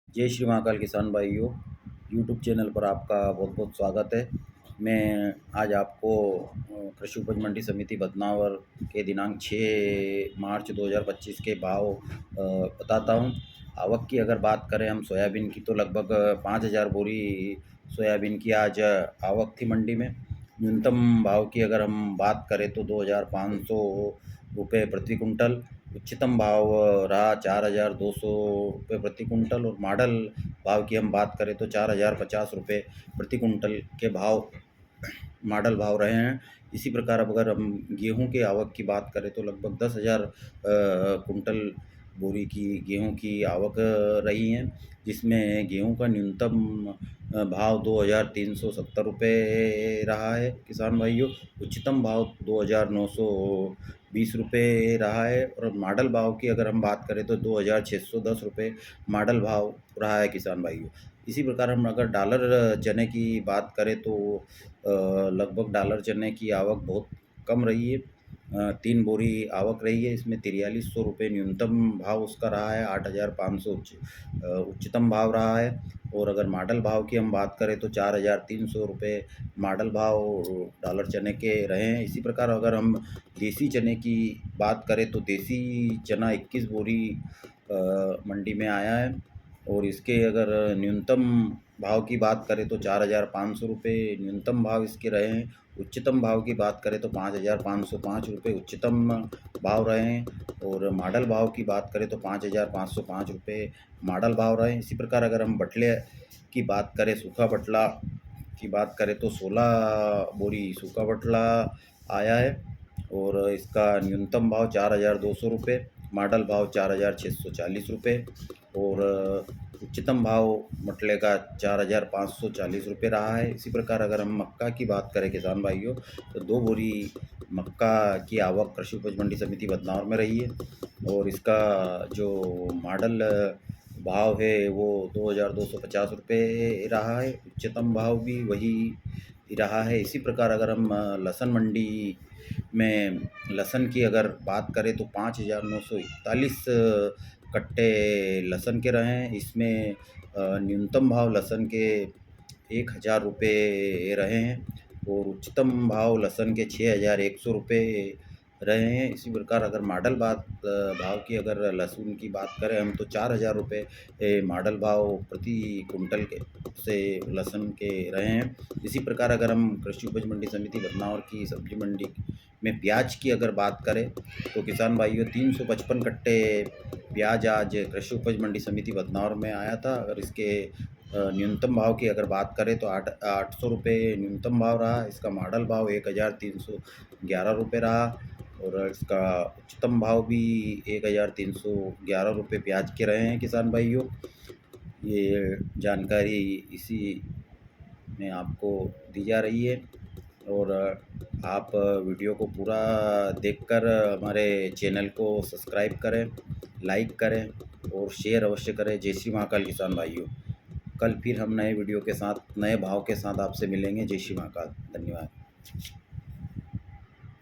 जय श्री महाकाल किसान भाइयों, यूट्यूब चैनल पर आपका बहुत बहुत स्वागत है। मैं आज आपको कृषि उपज मंडी समिति बदनावर के दिनांक 6 मार्च 2025 के भाव बताता हूं। आवक की अगर बात करें हम सोयाबीन की, तो लगभग 5,000 बोरी सोयाबीन की आज आवक थी मंडी में। न्यूनतम भाव की अगर हम बात करें तो 2,500 रुपये प्रति कुंटल, उच्चतम भाव रहा 4,200 रुपये प्रति कुंटल, और मॉडल भाव की हम बात करें तो 4,050 रुपये प्रति कुंटल के भाव मॉडल भाव रहे हैं। इसी प्रकार अब अगर हम गेहूं के आवक की बात करें तो लगभग 10,000 कुंटल बोरी की गेहूं की आवक रही है, जिसमें गेहूं का न्यूनतम भाव 2,370 रुपये रहा है किसान भाइयों। उच्चतम भाव 2,920 रुपये रहा है, और मॉडल भाव की अगर हम बात करें तो 2,610 रुपये मॉडल भाव रहा है किसान भाइयों। इसी प्रकार हम अगर डॉलर चने की बात करें तो लगभग डॉलर चने की आवक बहुत कम रही है। 3 बोरी आवक रही है, इसमें 4300 रुपये न्यूनतम भाव उसका रहा है, 8,500 उच्चतम भाव रहा है। और अगर मॉडल भाव की हम बात करें तो 4,300 रुपये मॉडल भाव डॉलर चने के रहे हैं। इसी प्रकार अगर हम देसी चने की बात करें तो देसी चना 21 बोरी मंडी में आया है, और इसके अगर न्यूनतम भाव की बात करें तो 4,500 रुपये न्यूनतम भाव इसके रहे हैं। उच्चतम भाव की बात करें तो 5,505 रुपये उच्चतम भाव रहे हैं, और मॉडल भाव की बात करें तो 5,505 रुपये मॉडल भाव रहे हैं। इसी प्रकार अगर हम बटले की बात करें, सूखा बटला की बात करें तो 16 बोरी सूखा बटला आया है, और इसका न्यूनतम भाव 4,200 रुपये, मॉडल भाव 4,640 रुपये, और उच्चतम भाव मटले का 4,540 रुपये रहा है। इसी प्रकार अगर हम मक्का की बात करें किसान भाइयों, तो 2 बोरी मक्का की आवक कृषि उपज मंडी समिति बदनावर में रही है, और इसका जो मॉडल भाव है वो 2,250 रुपये रहा है, उच्चतम भाव भी वही रहा है। इसी प्रकार अगर हम लहसुन मंडी में लहसुन की अगर बात करें तो 5,941 कट्टे लहसुन के रहे हैं। इसमें न्यूनतम भाव लहसुन के 1,000 रुपये रहे हैं, और उच्चतम भाव लहसुन के 6,100 रुपये रहे हैं। इसी प्रकार अगर मॉडल भाव की अगर लहसुन की बात करें हम तो 4,000 रुपये मॉडल भाव प्रति कुंटल के से लहसुन के रहे हैं। इसी प्रकार अगर हम कृषि उपज मंडी समिति बदनावर की सब्जी मंडी में प्याज की अगर बात करें तो किसान भाइयों 355 कट्टे प्याज आज कृषि उपज मंडी समिति बदनावर में आया था। अगर इसके न्यूनतम भाव की अगर बात करें तो 800 रुपये न्यूनतम भाव रहा। इसका मॉडल भाव 1,311 रुपये रहा, और इसका उच्चतम भाव भी 1,311 रुपये प्याज के रहे हैं किसान भाइयों। ये जानकारी इसी में आपको दी जा रही है, और आप वीडियो को पूरा देखकर हमारे चैनल को सब्सक्राइब करें, लाइक करें और शेयर अवश्य करें। जय श्री महाकाल किसान भाइयों। कल फिर हम नए वीडियो के साथ, नए भाव के साथ आपसे मिलेंगे। जय श्री महाकाल। धन्यवाद।